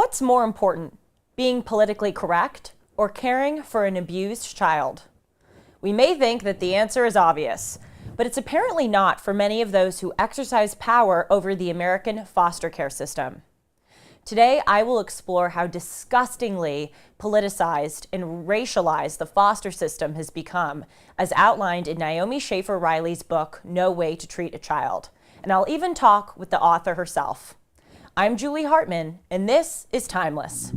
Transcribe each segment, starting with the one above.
What's more important, being politically correct or caring for an abused child? We may think that the answer is obvious, but it's apparently not for many of those who exercise power over the American foster care system. Today, I will explore how disgustingly politicized and racialized the foster system has become, as outlined in Naomi Schaefer Riley's book, No Way to Treat a Child. And I'll even talk with the author herself. I'm Julie Hartman, and this is Timeless.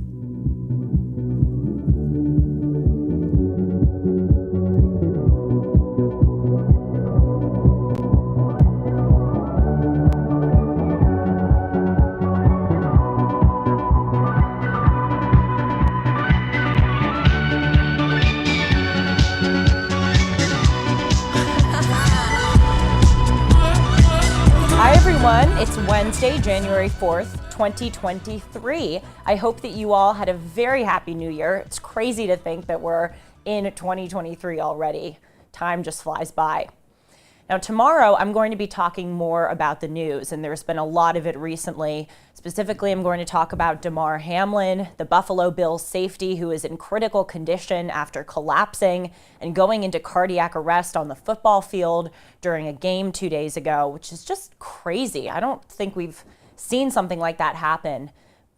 Hi everyone, it's Wednesday, January 4th, 2023. I hope that you all had a very happy new year. It's crazy to think that we're in 2023 already. Time just flies by. Now tomorrow I'm going to be talking more about the news, and there's been a lot of it recently. Specifically, I'm going to talk about Damar Hamlin, the Buffalo Bills safety who is in critical condition after collapsing and going into cardiac arrest on the football field during a game 2 days ago, which is just crazy. I don't think we've seen something like that happen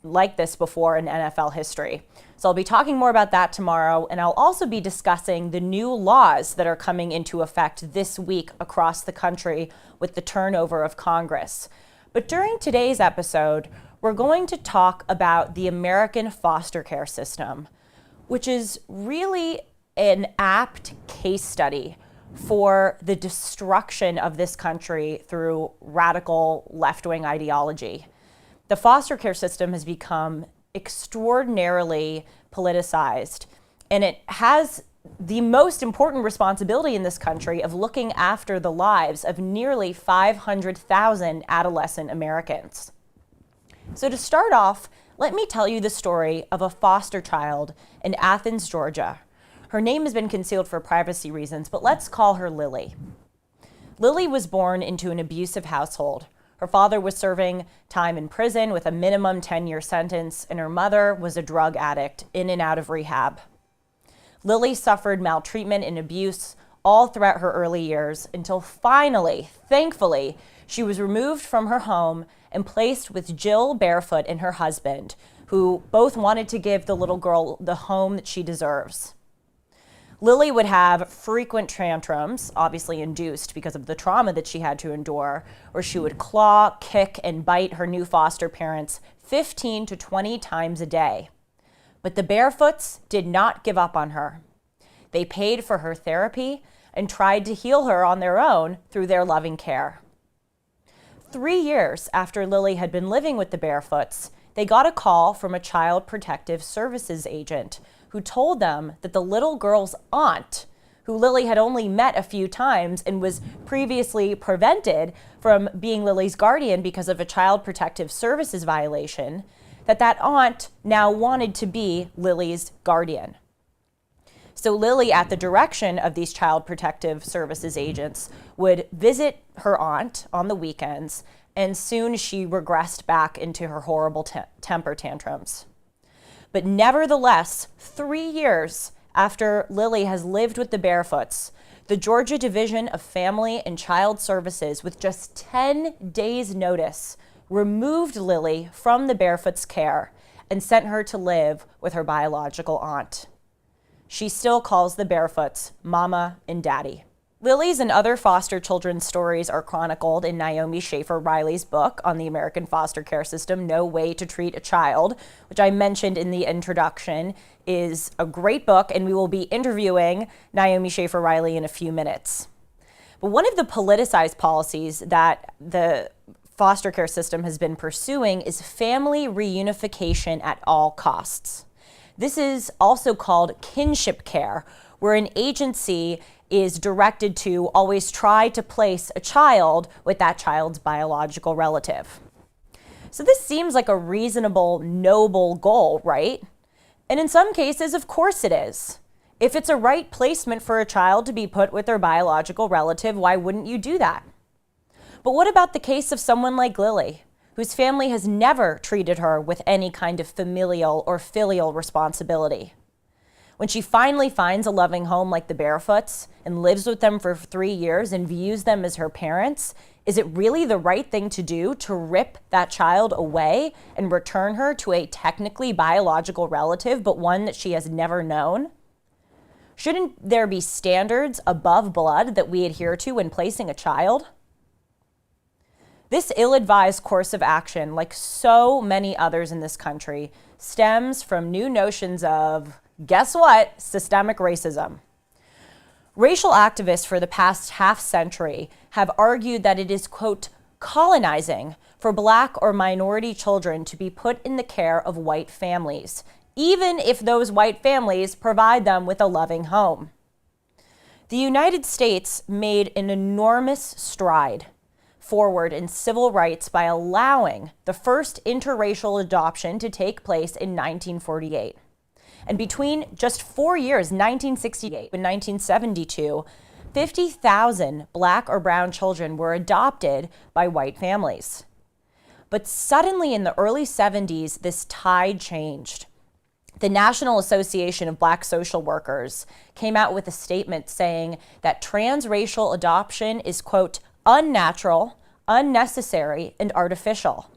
like this before in NFL history. So I'll be talking more about that tomorrow, and I'll also be discussing the new laws that are coming into effect this week across the country with the turnover of Congress. But during today's episode, we're going to talk about the American foster care system, which is really an apt case study for the destruction of this country through radical left-wing ideology. The foster care system has become extraordinarily politicized, and it has the most important responsibility in this country of looking after the lives of nearly 500,000 adolescent Americans. So to start off, let me tell you the story of a foster child in Athens, Georgia. Her name has been concealed for privacy reasons, but let's call her Lily. Lily was born into an abusive household. Her father was serving time in prison with a minimum 10-year sentence, and her mother was a drug addict in and out of rehab. Lily suffered maltreatment and abuse all throughout her early years until finally, thankfully, she was removed from her home and placed with Jill Barefoot and her husband, who both wanted to give the little girl the home that she deserves. Lily would have frequent tantrums, obviously induced because of the trauma that she had to endure, where she would claw, kick, and bite her new foster parents 15 to 20 times a day. But the Barefoots did not give up on her. They paid for her therapy and tried to heal her on their own through their loving care. 3 years after Lily had been living with the Barefoots, they got a call from a Child Protective Services agent who told them that the little girl's aunt, who Lily had only met a few times and was previously prevented from being Lily's guardian because of a Child Protective Services violation, that aunt now wanted to be Lily's guardian. So Lily, at the direction of these Child Protective Services agents, would visit her aunt on the weekends, and soon she regressed back into her horrible temper tantrums. But nevertheless, 3 years after Lily has lived with the Barefoots, the Georgia Division of Family and Child Services, with just 10 days' notice, removed Lily from the Barefoots' care and sent her to live with her biological aunt. She still calls the Barefoots Mama and Daddy. Lily's and other foster children's stories are chronicled in Naomi Schaefer Riley's book on the American foster care system, No Way to Treat a Child, which I mentioned in the introduction, is a great book, and we will be interviewing Naomi Schaefer Riley in a few minutes. But one of the politicized policies that the foster care system has been pursuing is family reunification at all costs. This is also called kinship care, where an agency is directed to always try to place a child with that child's biological relative. So this seems like a reasonable, noble goal, right? And in some cases, of course it is. If it's a right placement for a child to be put with their biological relative, why wouldn't you do that? But what about the case of someone like Lily, whose family has never treated her with any kind of familial or filial responsibility. When she finally finds a loving home like the Barefoots and lives with them for 3 years and views them as her parents, is it really the right thing to do to rip that child away and return her to a technically biological relative, but one that she has never known? Shouldn't there be standards above blood that we adhere to when placing a child? This ill-advised course of action, like so many others in this country, stems from new notions of, guess what, systemic racism. Racial activists for the past half century have argued that it is, quote, colonizing for Black or minority children to be put in the care of white families, even if those white families provide them with a loving home. The United States made an enormous stride forward in civil rights by allowing the first interracial adoption to take place in 1948. And between just 4 years, 1968 and 1972, 50,000 Black or brown children were adopted by white families. But suddenly in the early 70s, this tide changed. The National Association of Black Social Workers came out with a statement saying that transracial adoption is, quote, unnatural, unnecessary, and artificial,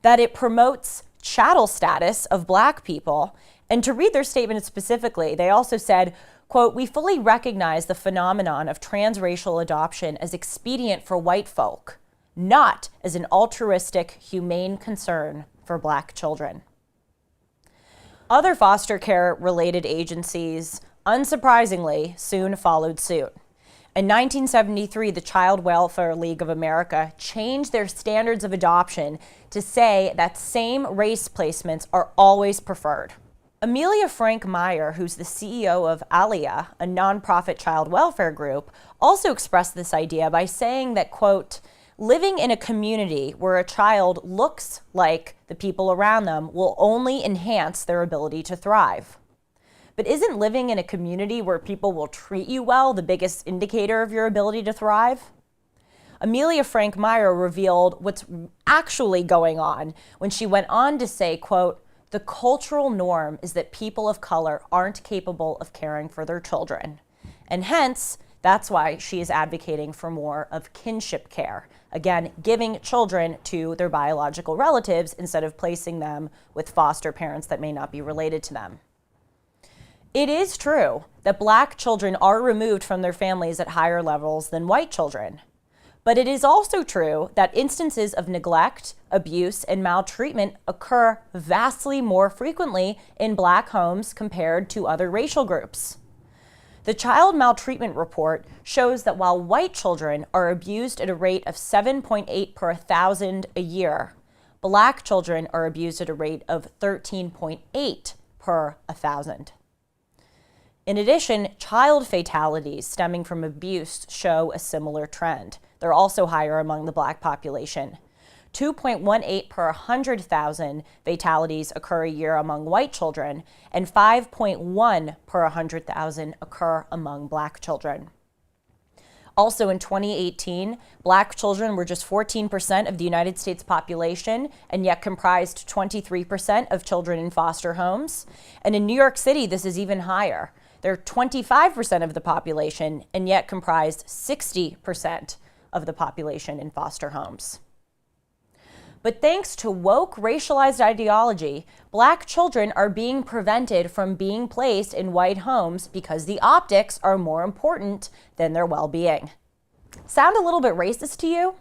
that it promotes chattel status of Black people. And to read their statement specifically, they also said, quote, we fully recognize the phenomenon of transracial adoption as expedient for white folk, not as an altruistic, humane concern for Black children. Other foster care related agencies, unsurprisingly, soon followed suit. In 1973, the Child Welfare League of America changed their standards of adoption to say that same race placements are always preferred. Amelia Frank Meyer, who's the CEO of Aliyah, a nonprofit child welfare group, also expressed this idea by saying that, quote, living in a community where a child looks like the people around them will only enhance their ability to thrive. But isn't living in a community where people will treat you well the biggest indicator of your ability to thrive? Amelia Frank Meyer revealed what's actually going on when she went on to say, quote, the cultural norm is that people of color aren't capable of caring for their children. And hence, that's why she is advocating for more of kinship care. Again, giving children to their biological relatives instead of placing them with foster parents that may not be related to them. It is true that Black children are removed from their families at higher levels than white children. But it is also true that instances of neglect, abuse, and maltreatment occur vastly more frequently in Black homes compared to other racial groups. The Child Maltreatment Report shows that while white children are abused at a rate of 7.8 per 1,000 a year, Black children are abused at a rate of 13.8 per 1,000. In addition, child fatalities stemming from abuse show a similar trend. They're also higher among the Black population. 2.18 per 100,000 fatalities occur a year among white children, and 5.1 per 100,000 occur among Black children. Also in 2018, Black children were just 14% of the United States population and yet comprised 23% of children in foster homes. And in New York City, this is even higher. They're 25% of the population and yet comprised 60% of the population in foster homes. But thanks to woke racialized ideology, Black children are being prevented from being placed in white homes because the optics are more important than their well-being. Sound a little bit racist to you?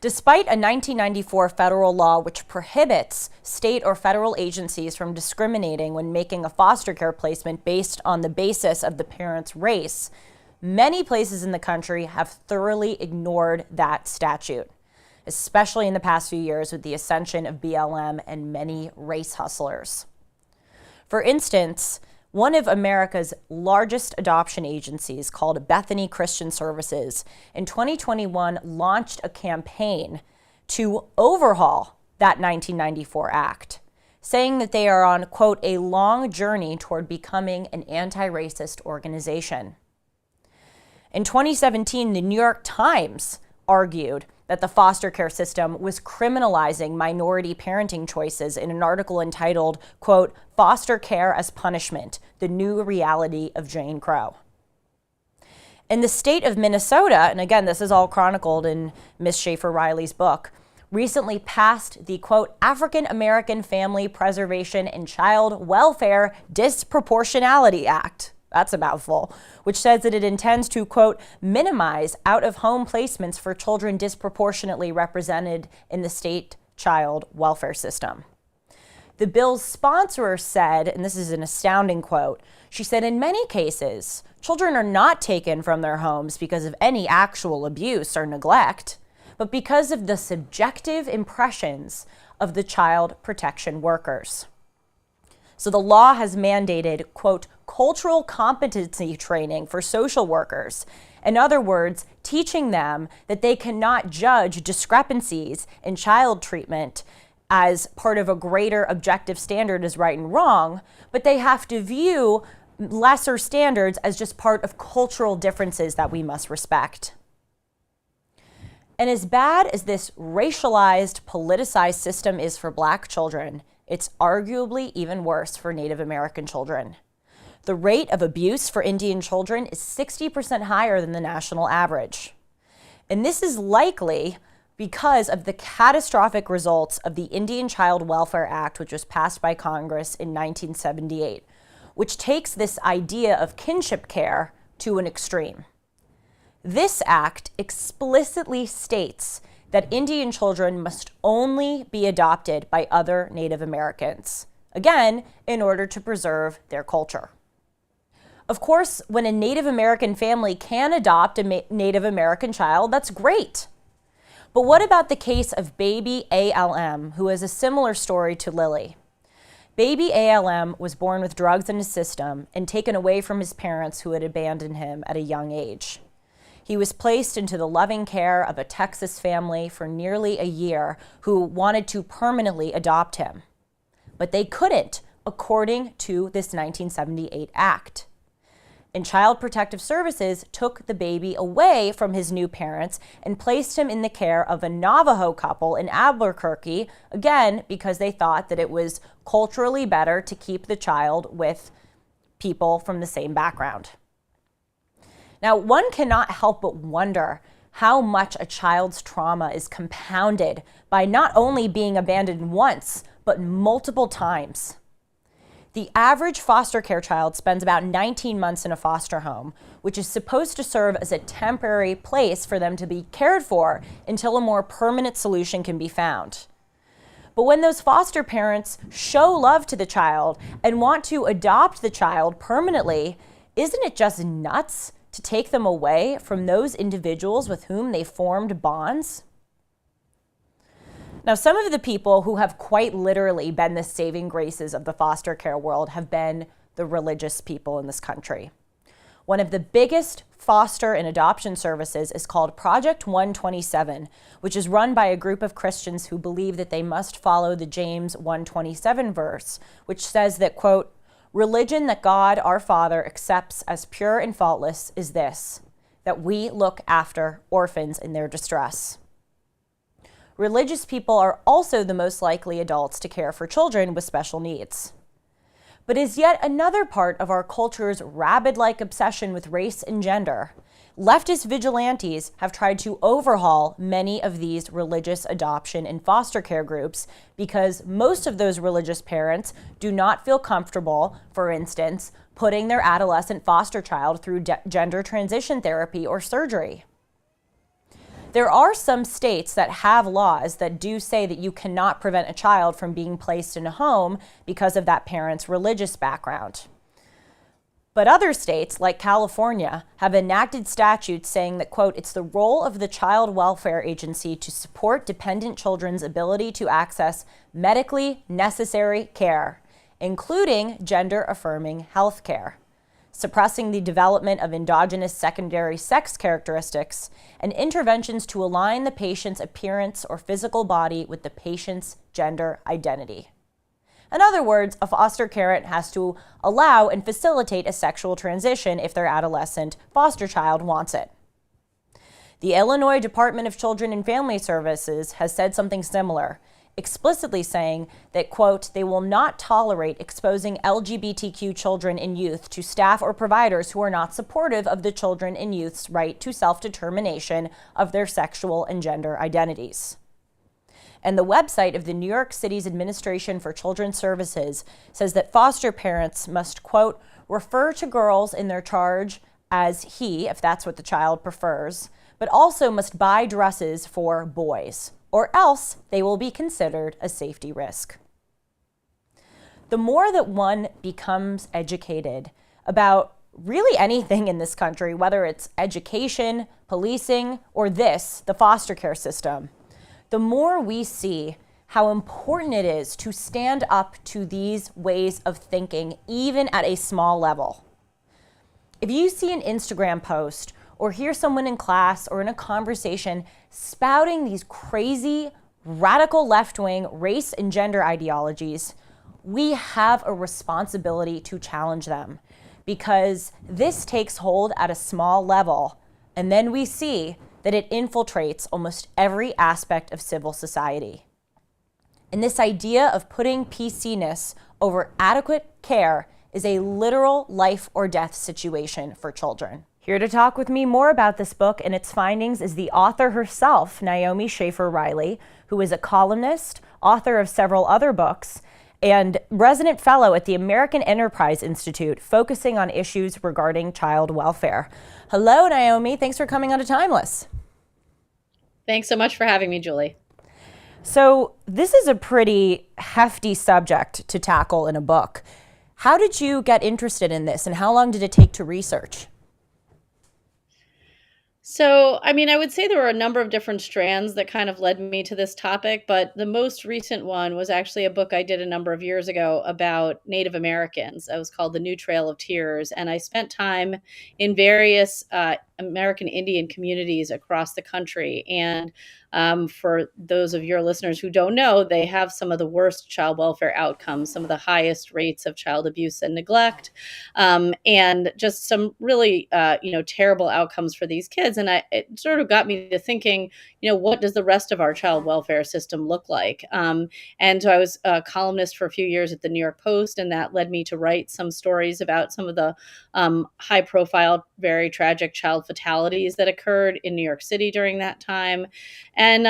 Despite a 1994 federal law which prohibits state or federal agencies from discriminating when making a foster care placement based on the basis of the parent's race, many places in the country have thoroughly ignored that statute, especially in the past few years with the ascension of BLM and many race hustlers. For instance, one of America's largest adoption agencies, called Bethany Christian Services, in 2021 launched a campaign to overhaul that 1994 act, saying that they are on, quote, a long journey toward becoming an anti-racist organization. In 2017, the New York Times argued that the foster care system was criminalizing minority parenting choices in an article entitled, quote, "Foster Care as Punishment, the New Reality of Jane Crow." In the state of Minnesota, and again, this is all chronicled in Ms. Schaefer Riley's book, recently passed the, quote, "African American Family Preservation and Child Welfare Disproportionality Act." That's a mouthful, which says that it intends to, quote, "minimize out-of-home placements for children disproportionately represented in the state child welfare system." The bill's sponsor said, and this is an astounding quote, she said, "In many cases, children are not taken from their homes because of any actual abuse or neglect, but because of the subjective impressions of the child protection workers." So the law has mandated, quote, "cultural competency training for social workers." In other words, teaching them that they cannot judge discrepancies in child treatment as part of a greater objective standard as right and wrong, but they have to view lesser standards as just part of cultural differences that we must respect. And as bad as this racialized, politicized system is for Black children, it's arguably even worse for Native American children. The rate of abuse for Indian children is 60% higher than the national average. And this is likely because of the catastrophic results of the Indian Child Welfare Act, which was passed by Congress in 1978, which takes this idea of kinship care to an extreme. This act explicitly states that Indian children must only be adopted by other Native Americans, again, in order to preserve their culture. Of course, when a Native American family can adopt a Native American child, that's great. But what about the case of baby ALM, who has a similar story to Lily? Baby ALM was born with drugs in his system and taken away from his parents who had abandoned him at a young age. He was placed into the loving care of a Texas family for nearly a year who wanted to permanently adopt him. But they couldn't, according to this 1978 act. And Child Protective Services took the baby away from his new parents and placed him in the care of a Navajo couple in Albuquerque, again, because they thought that it was culturally better to keep the child with people from the same background. Now, one cannot help but wonder how much a child's trauma is compounded by not only being abandoned once, but multiple times. The average foster care child spends about 19 months in a foster home, which is supposed to serve as a temporary place for them to be cared for until a more permanent solution can be found. But when those foster parents show love to the child and want to adopt the child permanently, isn't it just nuts to take them away from those individuals with whom they formed bonds? Now, some of the people who have quite literally been the saving graces of the foster care world have been the religious people in this country. One of the biggest foster and adoption services is called Project 127, which is run by a group of Christians who believe that they must follow the James 1:27 verse, which says that, quote, "Religion that God our Father accepts as pure and faultless is this, that we look after orphans in their distress." Religious people are also the most likely adults to care for children with special needs. But as yet another part of our culture's rabid-like obsession with race and gender, leftist vigilantes have tried to overhaul many of these religious adoption and foster care groups because most of those religious parents do not feel comfortable, for instance, putting their adolescent foster child through gender transition therapy or surgery. There are some states that have laws that do say that you cannot prevent a child from being placed in a home because of that parent's religious background. But other states, like California, have enacted statutes saying that, quote, "It's the role of the Child Welfare Agency to support dependent children's ability to access medically necessary care, including gender-affirming health care, suppressing the development of endogenous secondary sex characteristics, and interventions to align the patient's appearance or physical body with the patient's gender identity." In other words, a foster parent has to allow and facilitate a sexual transition if their adolescent foster child wants it. The Illinois Department of Children and Family Services has said something similar, explicitly saying that, quote, they will not tolerate exposing LGBTQ children and youth to staff or providers who are not supportive of the children and youth's right to self-determination of their sexual and gender identities. And the website of the New York City's Administration for Children's Services says that foster parents must, quote, refer to girls in their charge as he, if that's what the child prefers, but also must buy dresses for boys, or else they will be considered a safety risk. The more that one becomes educated about really anything in this country, whether it's education, policing, or the foster care system, the more we see how important it is to stand up to these ways of thinking, even at a small level. If you see an Instagram post or hear someone in class or in a conversation spouting these crazy, radical left-wing race and gender ideologies, we have a responsibility to challenge them, because this takes hold at a small level, and then we see that it infiltrates almost every aspect of civil society. And this idea of putting PC-ness over adequate care is a literal life or death situation for children. Here to talk with me more about this book and its findings is the author herself, Naomi Schaefer Riley, who is a columnist, author of several other books, and resident fellow at the American Enterprise Institute, focusing on issues regarding child welfare. Hello, Naomi. Thanks for coming on to Timeless. Thanks so much for having me, Julie. So this is a pretty hefty subject to tackle in a book. How did you get interested in this, and how long did it take to research? So, I would say there were a number of different strands that kind of led me to this topic, but the most recent one was actually a book I did a number of years ago about Native Americans. It was called The New Trail of Tears, and I spent time in various American Indian communities across the country. And for those of your listeners who don't know, they have some of the worst child welfare outcomes, some of the highest rates of child abuse and neglect, and just some really, terrible outcomes for these kids. And it sort of got me to thinking, what does the rest of our child welfare system look like? And so I was a columnist for a few years at the New York Post, and that led me to write some stories about some of the high profile, very tragic child fatalities that occurred in New York City during that time. And,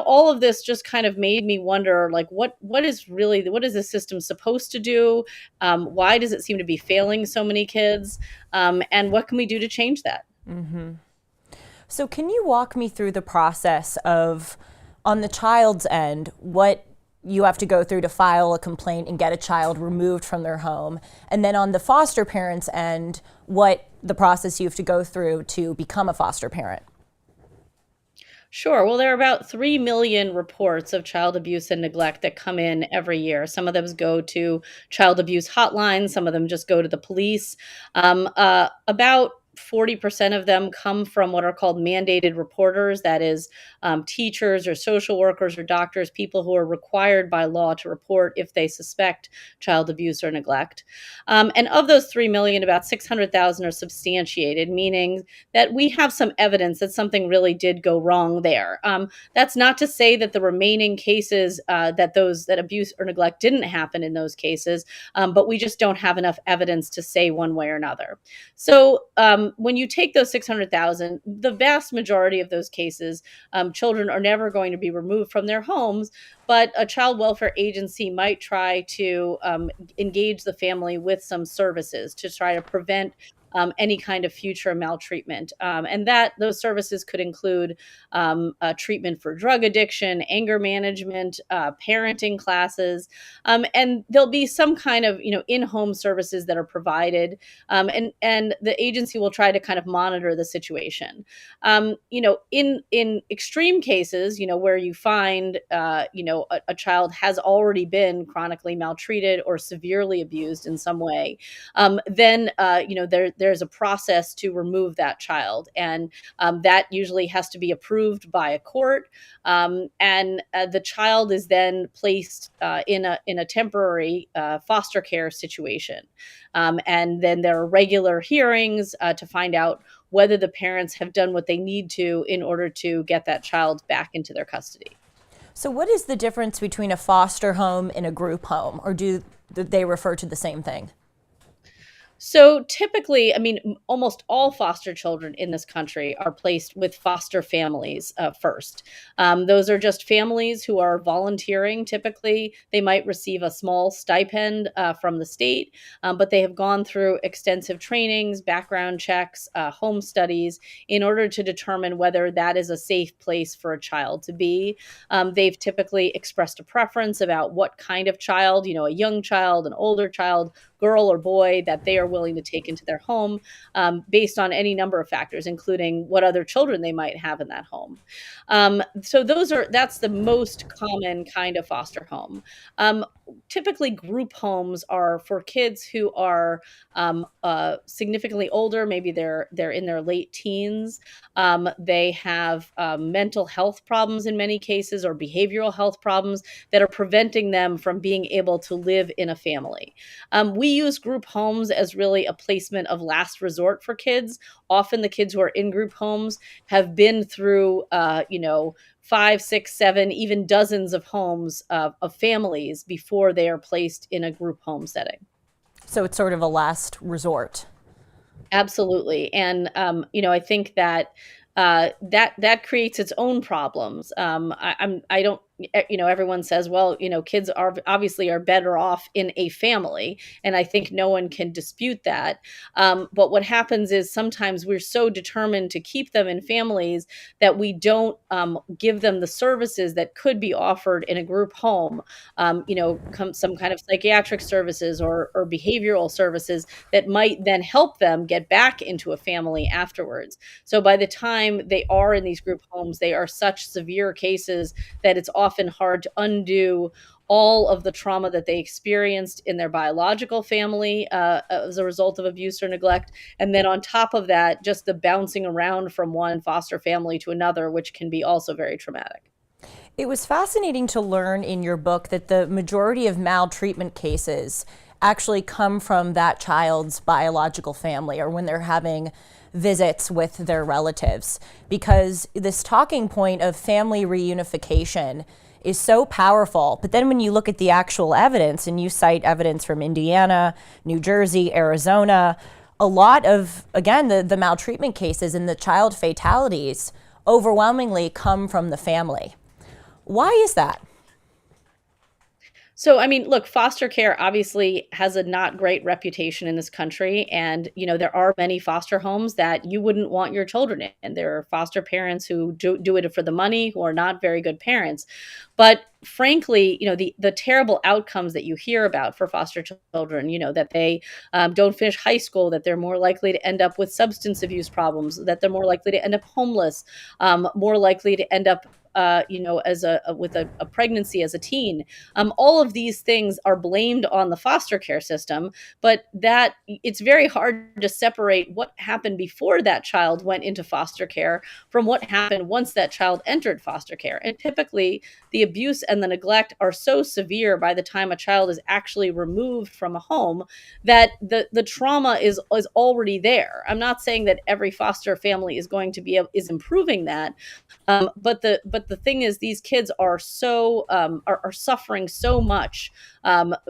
all of this just kind of made me wonder, like, what is this system supposed to do? Why does it seem to be failing so many kids? And what can we do to change that? Mm-hmm. So can you walk me through the process of, on the child's end, what you have to go through to file a complaint and get a child removed from their home, and then on the foster parent's end, what the process you have to go through to become a foster parent? Sure. Well, there are about 3 million reports of child abuse and neglect that come in every year. Some of them go to child abuse hotlines, some of them just go to the police. About 40% of them come from what are called mandated reporters, that is, teachers or social workers or doctors, people who are required by law to report if they suspect child abuse or neglect. And of those 3 million, about 600,000 are substantiated, meaning that we have some evidence that something really did go wrong there. That's not to say that the remaining cases, that abuse or neglect didn't happen in those cases, but we just don't have enough evidence to say one way or another. So when you take those 600,000, the vast majority of those cases, children are never going to be removed from their homes, but a child welfare agency might try to engage the family with some services to try to prevent any kind of future maltreatment. And those services could include treatment for drug addiction, anger management, parenting classes, and there'll be some kind of in-home services that are provided, and the agency will try to kind of monitor the situation. In extreme cases, where you find a child has already been chronically maltreated or severely abused in some way, then there's a process to remove that child, and that usually has to be approved by a court, and the child is then placed in a temporary foster care situation, and then there are regular hearings to find out whether the parents have done what they need to in order to get that child back into their custody. So, what is the difference between a foster home and a group home, or do they refer to the same thing? So typically, I mean, almost all foster children in this country are placed with foster families first. Those are just families who are volunteering. Typically, they might receive a small stipend from the state, but they have gone through extensive trainings, background checks, home studies in order to determine whether that is a safe place for a child to be. They've typically expressed a preference about what kind of child, a young child, an older child, girl or boy, that they are willing to take into their home, based on any number of factors, including what other children they might have in that home. So that's the most common kind of foster home. Um, Typically, group homes are for kids who are significantly older. Maybe they're in their late teens. They have mental health problems in many cases, or behavioral health problems that are preventing them from being able to live in a family. We use group homes as really a placement of last resort for kids. Often the kids who are in group homes have been through, five, six, seven, even dozens of homes of families before they are placed in a group home setting. So, it's sort of a last resort. Absolutely, and I think that that creates its own problems. I don't. Everyone says, well, kids are obviously are better off in a family, and I think no one can dispute that. But what happens is sometimes we're so determined to keep them in families that we don't give them the services that could be offered in a group home. Some kind of psychiatric services or behavioral services that might then help them get back into a family afterwards. So by the time they are in these group homes, they are such severe cases that it's often hard to undo all of the trauma that they experienced in their biological family as a result of abuse or neglect. And then on top of that, just the bouncing around from one foster family to another, which can be also very traumatic. It was fascinating to learn in your book that the majority of maltreatment cases actually come from that child's biological family, or when they're having visits with their relatives, because this talking point of family reunification is so powerful. But then when you look at the actual evidence, and you cite evidence from Indiana, New Jersey, Arizona, a lot of, again, the maltreatment cases and the child fatalities overwhelmingly come from the family. Why is that? So, I mean, look, foster care obviously has a not great reputation in this country. And, there are many foster homes that you wouldn't want your children in. And there are foster parents who do it for the money, who are not very good parents. But frankly, the terrible outcomes that you hear about for foster children, that they don't finish high school, that they're more likely to end up with substance abuse problems, that they're more likely to end up homeless, more likely to end up as with a pregnancy as a teen. All of these things are blamed on the foster care system, but that it's very hard to separate what happened before that child went into foster care from what happened once that child entered foster care. And typically, the abuse and the neglect are so severe by the time a child is actually removed from a home that the trauma is already there. I'm not saying that every foster family is going to is improving that, but the thing is, these kids are are suffering so much,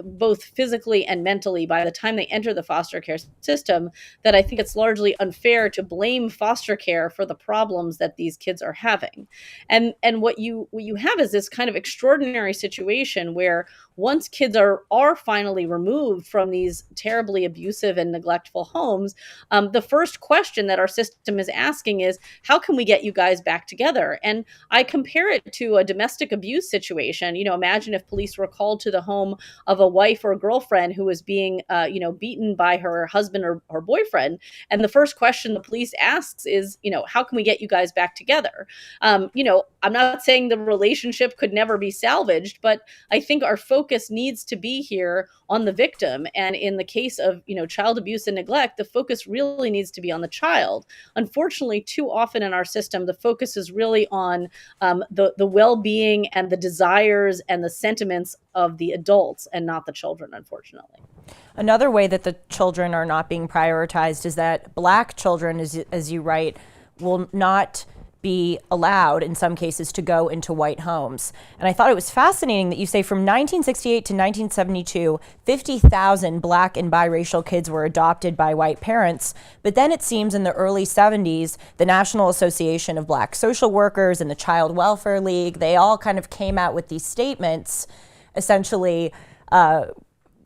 both physically and mentally, by the time they enter the foster care system, that I think it's largely unfair to blame foster care for the problems that these kids are having. And what you have is this kind of extraordinary situation where once kids are finally removed from these terribly abusive and neglectful homes, the first question that our system is asking is, how can we get you guys back together? And I compare it to a domestic abuse situation. Imagine if police were called to the home of a wife or girlfriend who was being, beaten by her husband or boyfriend, and the first question the police asks is, how can we get you guys back together? I'm not saying the relationship could never be salvaged, but I think our focus needs to be here on the victim. And in the case of, child abuse and neglect, the focus really needs to be on the child. Unfortunately, too often in our system, the focus is really on the well-being and the desires and the sentiments of the adults and not the children, unfortunately. Another way that the children are not being prioritized is that black children, as you write, will not be allowed in some cases to go into white homes. And I thought it was fascinating that you say from 1968 to 1972, 50,000 black and biracial kids were adopted by white parents. But then it seems in the early 70s, the National Association of Black Social Workers and the Child Welfare League, they all kind of came out with these statements, essentially,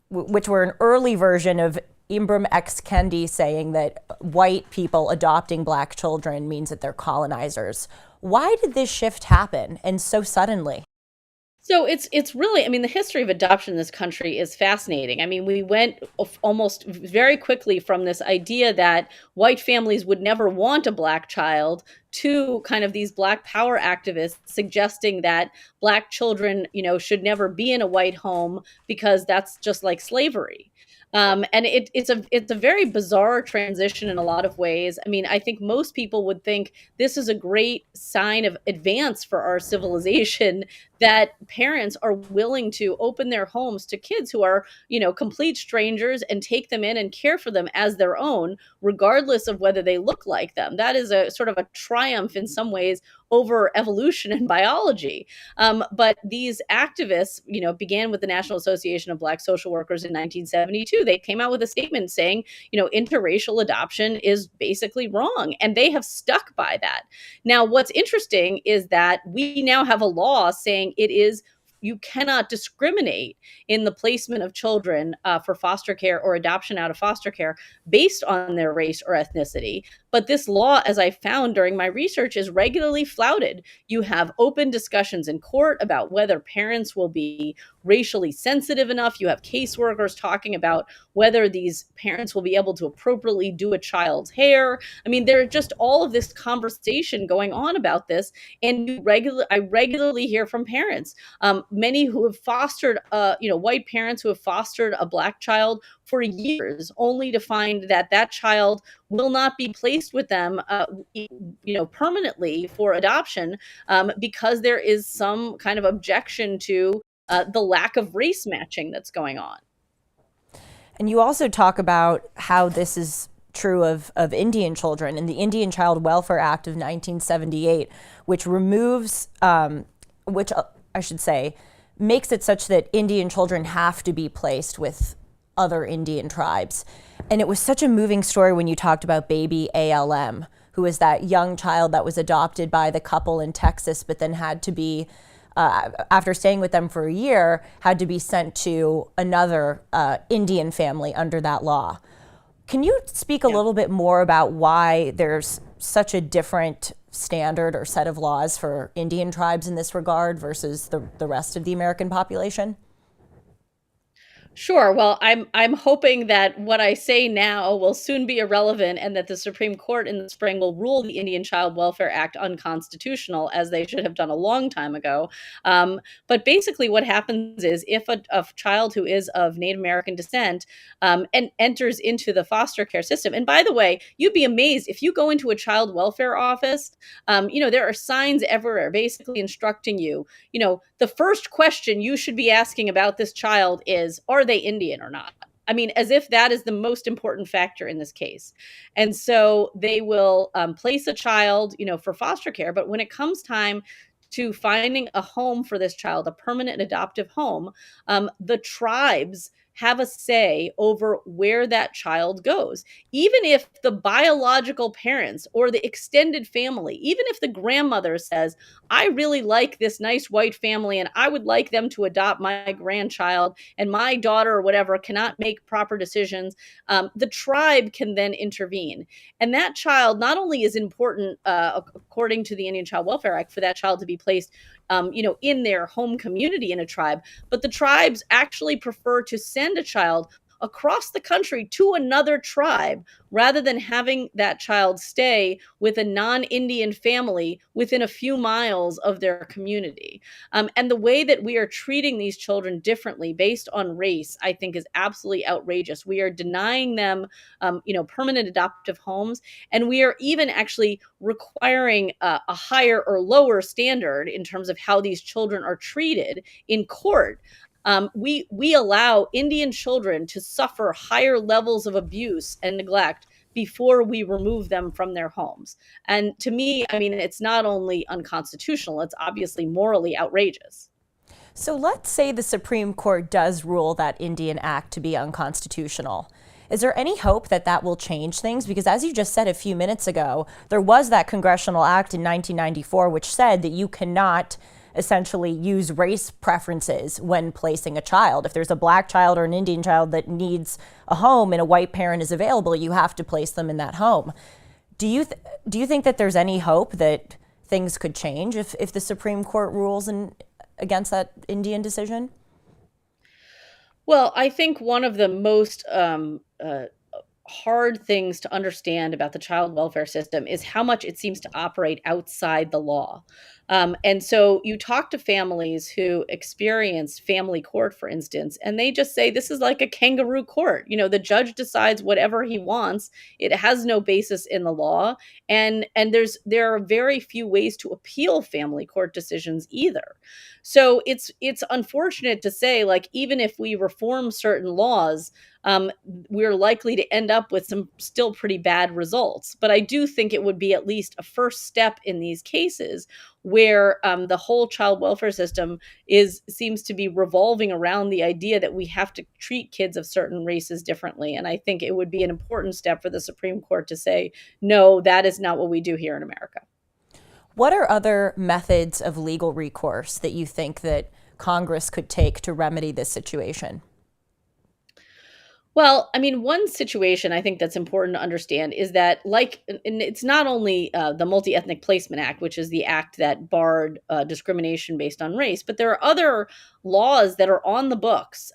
which were an early version of Ibram X. Kendi saying that white people adopting black children means that they're colonizers. Why did this shift happen and so suddenly? So it's really, I mean, the history of adoption in this country is fascinating. I mean, we went almost very quickly from this idea that white families would never want a black child to kind of these black power activists suggesting that black children, should never be in a white home because that's just like slavery. And it's a very bizarre transition in a lot of ways. I mean, I think most people would think this is a great sign of advance for our civilization that parents are willing to open their homes to kids who are, complete strangers and take them in and care for them as their own, regardless of whether they look like them. That is a sort of a triumph in some ways over evolution and biology. But these activists, began with the National Association of Black Social Workers in 1972. They came out with a statement saying, interracial adoption is basically wrong. And they have stuck by that. Now, what's interesting is that we now have a law saying you cannot discriminate in the placement of children for foster care or adoption out of foster care based on their race or ethnicity. But this law, as I found during my research, is regularly flouted. You have open discussions in court about whether parents will be racially sensitive enough. You have caseworkers talking about whether these parents will be able to appropriately do a child's hair. I mean, there's just all of this conversation going on about this. And I regularly hear from parents, many who have fostered, white parents who have fostered a black child for years, only to find that that child will not be placed with them, permanently for adoption, because there is some kind of objection to the lack of race matching that's going on. And you also talk about how this is true of Indian children and the Indian Child Welfare Act of 1978, which removes, which I should say, makes it such that Indian children have to be placed with other Indian tribes. And it was such a moving story when you talked about baby ALM, who was that young child that was adopted by the couple in Texas, but then had to be, after staying with them for a year, had to be sent to another Indian family under that law. Can you speak a little bit more about why there's such a different standard or set of laws for Indian tribes in this regard versus the rest of the American population? Sure. Well, I'm hoping that what I say now will soon be irrelevant and that the Supreme Court in the spring will rule the Indian Child Welfare Act unconstitutional, as they should have done a long time ago. But basically, what happens is if a child who is of Native American descent and enters into the foster care system, and by the way, you'd be amazed if you go into a child welfare office, there are signs everywhere basically instructing you, the first question you should be asking about this child is, are they Indian or not? I mean, as if that is the most important factor in this case. And so they will place a child, for foster care. But when it comes time to finding a home for this child, a permanent adoptive home, the tribes have a say over where that child goes. Even if the biological parents or the extended family, even if the grandmother says, I really like this nice white family and I would like them to adopt my grandchild, and my daughter or whatever cannot make proper decisions, the tribe can then intervene. And that child not only is important, according to the Indian Child Welfare Act, for that child to be placed in their home community in a tribe, but the tribes actually prefer to send a child across the country to another tribe rather than having that child stay with a non-Indian family within a few miles of their community. And the way that we are treating these children differently based on race, I think, is absolutely outrageous. We are denying them, permanent adoptive homes, and we are even actually requiring a higher or lower standard in terms of how these children are treated in court. We allow Indian children to suffer higher levels of abuse and neglect before we remove them from their homes. And to me, I mean, it's not only unconstitutional, it's obviously morally outrageous. So let's say the Supreme Court does rule that Indian Act to be unconstitutional. Is there any hope that that will change things? Because as you just said a few minutes ago, there was that congressional act in 1994 which said that you cannot essentially use race preferences when placing a child. If there's a black child or an Indian child that needs a home and a white parent is available, you have to place them in that home. Do you think that there's any hope that things could change if the Supreme Court rules against that Indian decision? Well, I think one of the most hard things to understand about the child welfare system is how much it seems to operate outside the law. And so you talk to families who experience family court, for instance, and they just say this is like a kangaroo court. You know, the judge decides whatever he wants. It has no basis in the law, and there are very few ways to appeal family court decisions either. So it's unfortunate to say, like, even if we reform certain laws, we're likely to end up with some still pretty bad results. But I do think it would be at least a first step in these cases where the whole child welfare system is seems to be revolving around the idea that we have to treat kids of certain races differently. And I think it would be an important step for the Supreme Court to say, no, that is not what we do here in America. What are other methods of legal recourse that you think that Congress could take to remedy this situation? Well, I mean, one situation I think that's important to understand is that, like, and it's not only the Multi Ethnic Placement Act, which is the act that barred discrimination based on race, but there are other laws that are on the books,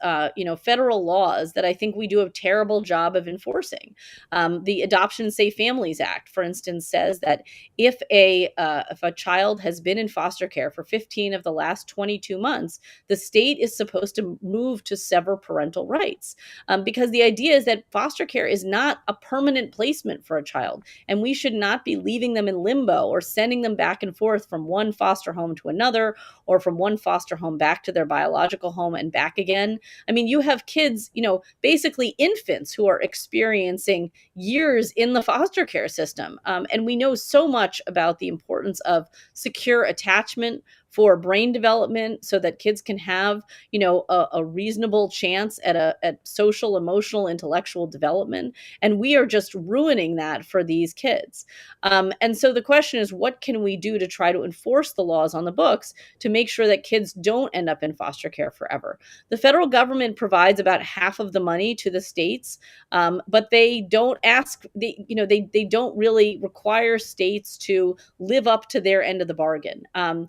federal laws that I think we do a terrible job of enforcing. The Adoption Safe Families Act, for instance, says that if a child has been in foster care for 15 of the last 22 months, the state is supposed to move to sever parental rights, because the idea is that foster care is not a permanent placement for a child, and we should not be leaving them in limbo or sending them back and forth from one foster home to another, or from one foster home back to their biological home and back again. I mean, you have kids, basically infants who are experiencing years in the foster care system. And we know so much about the importance of secure attachment for brain development so that kids can have, a reasonable chance at social, emotional, intellectual development. And we are just ruining that for these kids. And so the question is, what can we do to try to enforce the laws on the books to make sure that kids don't end up in foster care forever? The federal government provides about half of the money to the states, but they don't they don't really require states to live up to their end of the bargain. And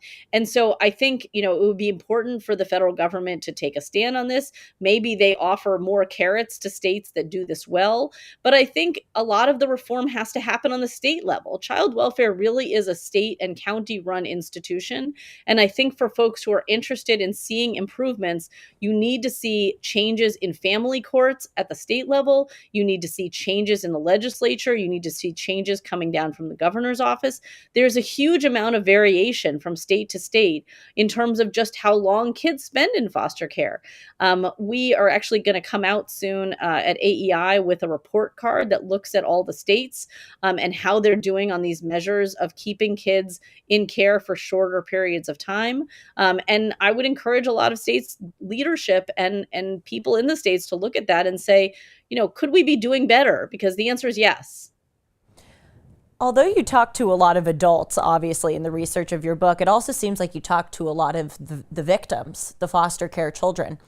so I think, it would be important for the federal government to take a stand on this. Maybe they offer more carrots to states that do this well. But I think a lot of the reform has to happen on the state level. Child welfare really is a state and county run institution. And I think for folks who are interested in seeing improvements, you need to see changes in family courts at the state level. You need to see changes in the legislature. You need to see changes coming down from the governor's office. There's a huge amount of variation from state to state in terms of just how long kids spend in foster care. We are actually going to come out soon at AEI with a report card that looks at all the states and how they're doing on these measures of keeping kids in care for shorter periods of time. And I would encourage a lot of states leadership and people in the states to look at that and say, could we be doing better? Because the answer is yes. Although you talk to a lot of adults, obviously, in the research of your book, it also seems like you talk to a lot of the victims, the foster care children.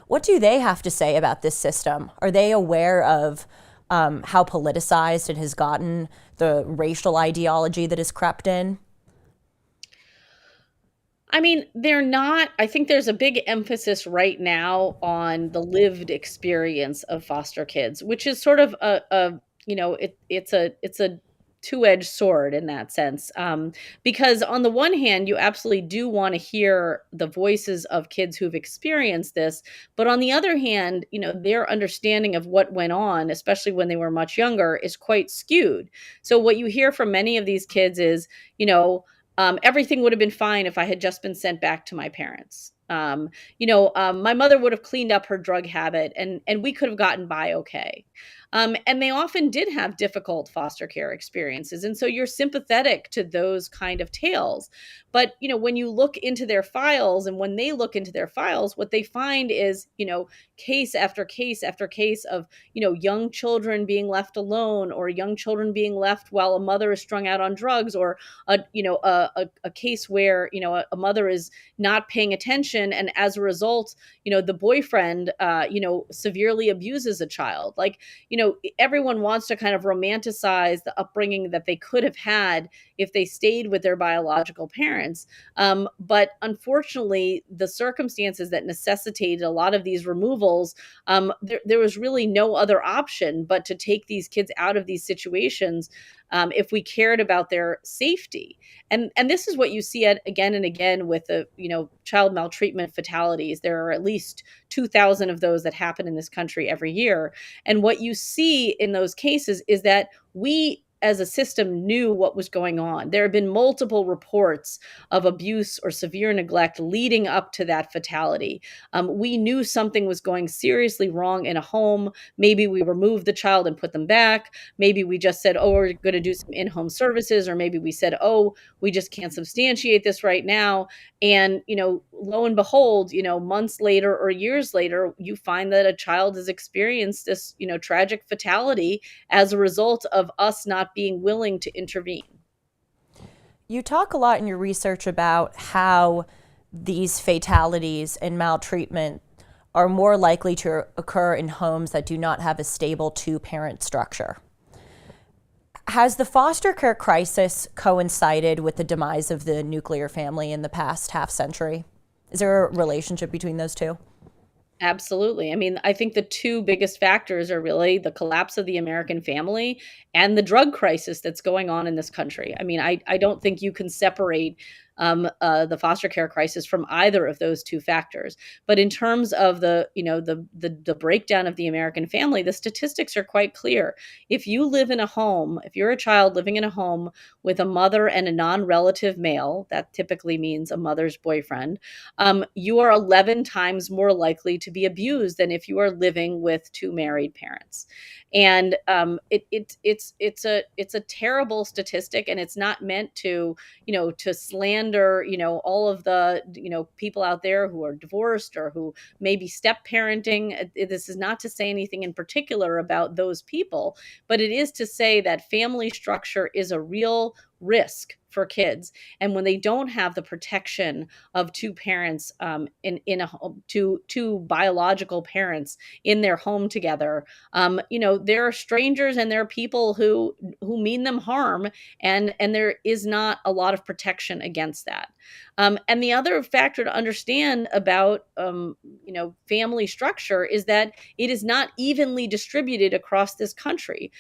What do they have to say about this system? Are they aware of how politicized it has gotten, the racial ideology that has crept in? I mean, they're not. I think there's a big emphasis right now on the lived experience of foster kids, which is sort of it's a two-edged sword in that sense. Because on the one hand, you absolutely do want to hear the voices of kids who've experienced this, but on the other hand, their understanding of what went on, especially when they were much younger, is quite skewed. So what you hear from many of these kids is, everything would have been fine if I had just been sent back to my parents. My mother would have cleaned up her drug habit, and we could have gotten by okay. And they often did have difficult foster care experiences. And so you're sympathetic to those kind of tales. But, when you look into their files and when they look into their files, what they find is, case after case after case of, young children being left alone, or young children being left while a mother is strung out on drugs, or a case where, a mother is not paying attention. And as a result, the boyfriend, severely abuses a child. Like, everyone wants to kind of romanticize the upbringing that they could have had if they stayed with their biological parents. But unfortunately, the circumstances that necessitated a lot of these removals, there was really no other option but to take these kids out of these situations, if we cared about their safety. And this is what you see again and again with the child maltreatment fatalities. There are at least 2,000 of those that happen in this country every year. And what you see in those cases is that we as a system knew what was going on. There have been multiple reports of abuse or severe neglect leading up to that fatality. We knew something was going seriously wrong in a home. Maybe we removed the child and put them back. Maybe we just said, oh, we're going to do some in-home services. Or maybe we said, oh, we just can't substantiate this right now. And, lo and behold, months later or years later, you find that a child has experienced this, tragic fatality as a result of us not being willing to intervene. You talk a lot in your research about how these fatalities and maltreatment are more likely to occur in homes that do not have a stable two-parent structure. Has the foster care crisis coincided with the demise of the nuclear family in the past half century? Is there a relationship between those two? Absolutely. I mean, I think the two biggest factors are really the collapse of the American family and the drug crisis that's going on in this country. I mean, I don't think you can separate the foster care crisis from either of those two factors. But in terms of the breakdown of the American family, the statistics are quite clear. If you live in a home, if you're a child living in a home with a mother and a non-relative male, that typically means a mother's boyfriend, you are 11 times more likely to be abused than if you are living with two married parents. And it's a terrible statistic, and it's not meant to slander all of the people out there who are divorced or who may be step parenting. This is not to say anything in particular about those people, but it is to say that family structure is a real risk for kids. And when they don't have the protection of two parents, in a home, two biological parents in their home together, there are strangers and there are people who mean them harm, and there is not a lot of protection against that. And the other factor to understand about family structure is that it is not evenly distributed across this country.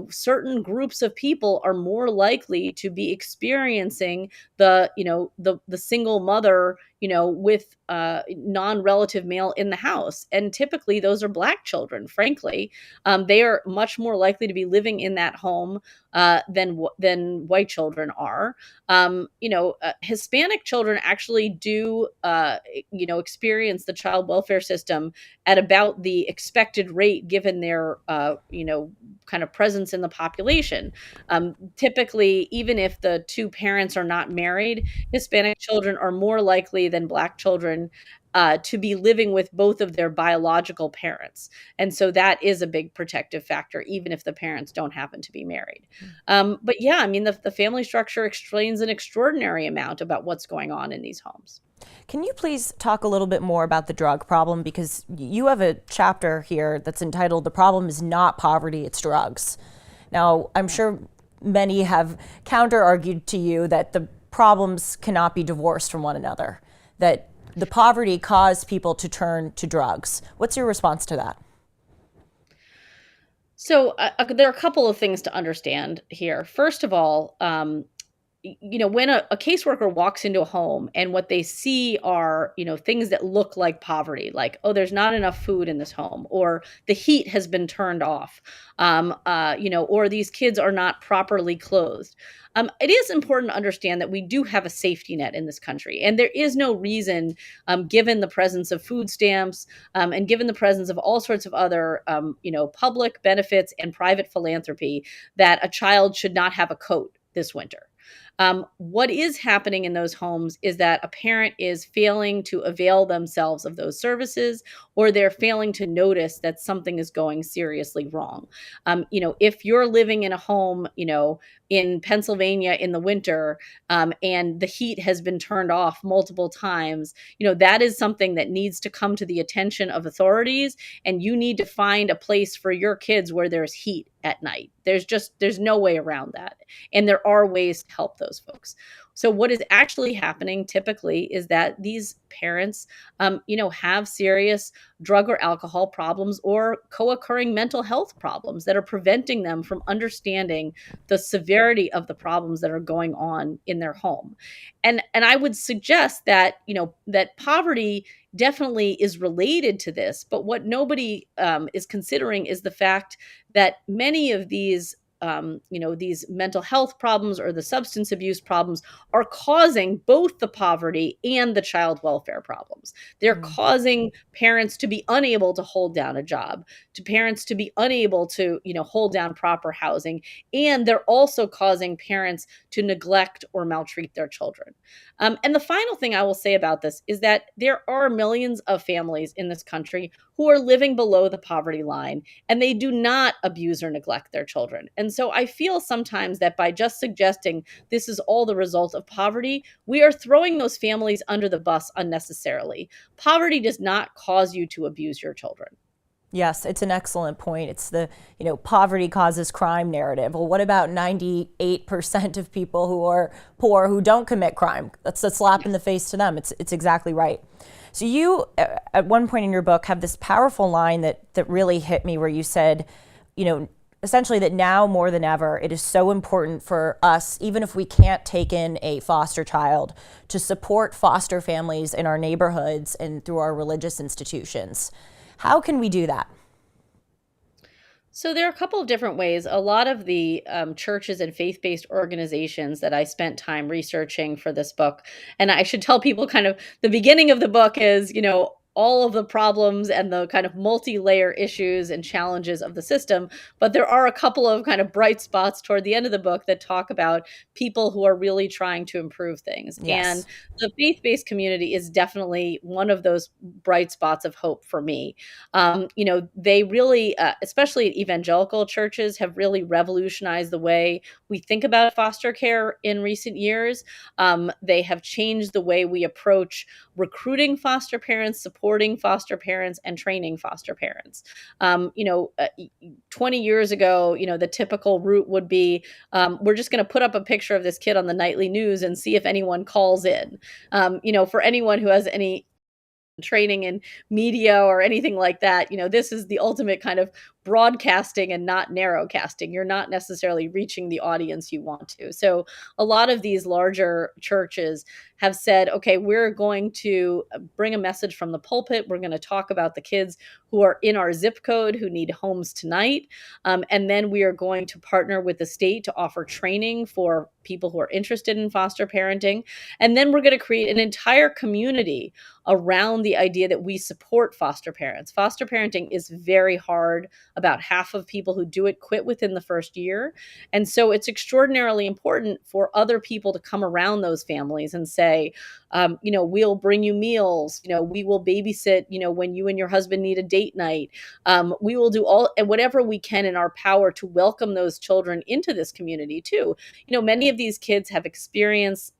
Certain groups of people are more likely to be experiencing the single mother, with non-relative male in the house, and typically those are Black children. Frankly, they are much more likely to be living in that home than white children are. Hispanic children actually do, experience the child welfare system at about the expected rate given their, kind of presence in the population. Typically, even if the two parents are not married, Hispanic children are more likely than Black children to be living with both of their biological parents. And so that is a big protective factor, even if the parents don't happen to be married. But yeah, I mean, the family structure explains an extraordinary amount about what's going on in these homes. Can you please talk a little bit more about the drug problem? Because you have a chapter here that's entitled "The Problem is Not Poverty, It's Drugs." Now, I'm sure many have counter-argued to you that the problems cannot be divorced from one another, that the poverty caused people to turn to drugs. What's your response to that? So there are a couple of things to understand here. First of all, when a caseworker walks into a home and what they see are, things that look like poverty, like, oh, there's not enough food in this home, or the heat has been turned off, or these kids are not properly clothed. It is important to understand that we do have a safety net in this country, and there is no reason, given the presence of food stamps, and given the presence of all sorts of other, public benefits and private philanthropy, that a child should not have a coat this winter. What is happening in those homes is that a parent is failing to avail themselves of those services, or they're failing to notice that something is going seriously wrong. If you're living in a home, in Pennsylvania in the winter, and the heat has been turned off multiple times, that is something that needs to come to the attention of authorities, and you need to find a place for your kids where there's heat at night. There's no way around that. And there are ways to help those folks. So what is actually happening typically is that these parents, have serious drug or alcohol problems or co-occurring mental health problems that are preventing them from understanding the severity of the problems that are going on in their home. And I would suggest that, that poverty definitely is related to this, but what nobody is considering is the fact that many of these mental health problems or the substance abuse problems are causing both the poverty and the child welfare problems. They're causing parents to be unable to hold down a job, to parents to be unable to, hold down proper housing, and they're also causing parents to neglect or maltreat their children. And the final thing I will say about this is that there are millions of families in this country who are living below the poverty line, and they do not abuse or neglect their children. And so I feel sometimes that by just suggesting this is all the result of poverty, we are throwing those families under the bus unnecessarily. Poverty does not cause you to abuse your children. Yes, it's an excellent point. It's the, poverty causes crime narrative. Well, what about 98% of people who are poor who don't commit crime? That's a slap in the face to them. It's exactly right. So you, at one point in your book, have this powerful line that really hit me, where you said, essentially that now more than ever, it is so important for us, even if we can't take in a foster child, to support foster families in our neighborhoods and through our religious institutions. How can we do that? So there are a couple of different ways. A lot of the churches and faith-based organizations that I spent time researching for this book, and I should tell people kind of the beginning of the book is, all of the problems and the kind of multi-layer issues and challenges of the system. But there are a couple of kind of bright spots toward the end of the book that talk about people who are really trying to improve things. And Yes. the faith-based community is definitely one of those bright spots of hope for me. They really, especially evangelical churches, have really revolutionized the way we think about foster care in recent years. They have changed the way we approach recruiting foster parents, supporting foster parents, and training foster parents. 20 years ago, the typical route would be, we're just going to put up a picture of this kid on the nightly news and see if anyone calls in. For anyone who has any training in media or anything like that, this is the ultimate kind of broadcasting and not narrowcasting. You're not necessarily reaching the audience you want to. So a lot of these larger churches have said, okay, we're going to bring a message from the pulpit. We're going to talk about the kids who are in our zip code who need homes tonight. And then we are going to partner with the state to offer training for people who are interested in foster parenting. And then we're going to create an entire community around the idea that we support foster parents. Foster parenting is very hard. About half of people who do it quit within the first year. And so it's extraordinarily important for other people to come around those families and say, we'll bring you meals, we will babysit, when you and your husband need a date night. We will do all and whatever we can in our power to welcome those children into this community too. Many of these kids have experienced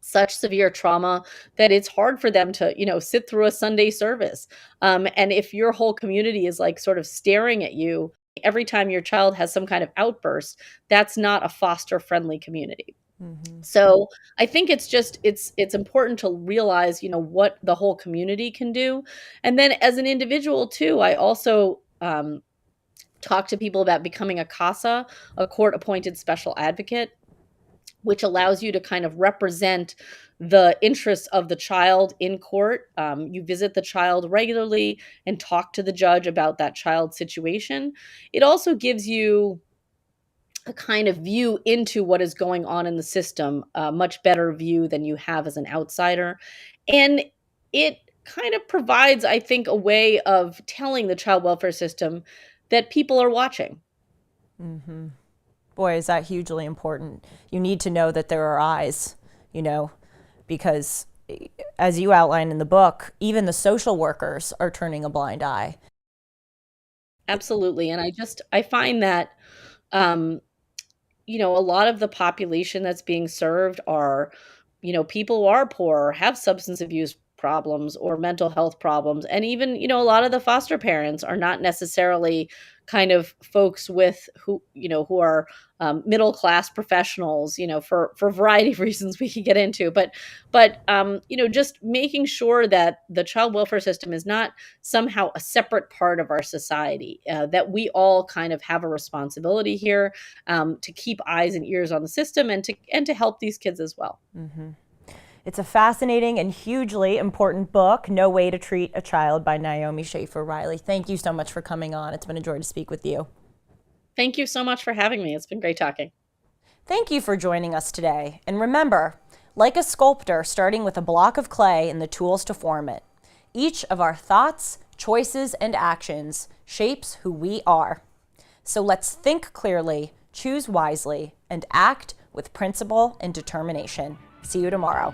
such severe trauma that it's hard for them to, sit through a Sunday service. And if your whole community is like sort of staring at you every time your child has some kind of outburst, that's not a foster friendly community. Mm-hmm. So I think it's important to realize, what the whole community can do. And then as an individual too, I also talk to people about becoming a CASA, a court appointed special advocate. which allows you to kind of represent the interests of the child in court. You visit the child regularly and talk to the judge about that child's situation. It also gives you a kind of view into what is going on in the system, a much better view than you have as an outsider. And it kind of provides, I think, a way of telling the child welfare system that people are watching. Boy, is that hugely important. You need to know that there are eyes, because as you outline in the book, even the social workers are turning a blind eye. Absolutely. And I find that, um, a lot of the population that's being served are, people who are poor, have substance abuse problems or mental health problems. And even, a lot of the foster parents are not necessarily kind of folks with who are middle class professionals, for a variety of reasons we could get into. But just making sure that the child welfare system is not somehow a separate part of our society, that we all kind of have a responsibility here, to keep eyes and ears on the system and to help these kids as well. It's a fascinating and hugely important book, No Way to Treat a Child by Naomi Schaefer Riley. Thank you so much for coming on. It's been a joy to speak with you. Thank you so much for having me. It's been great talking. Thank you for joining us today. And remember, like a sculptor starting with a block of clay and the tools to form it, each of our thoughts, choices, and actions shapes who we are. So let's think clearly, choose wisely, and act with principle and determination. See you tomorrow.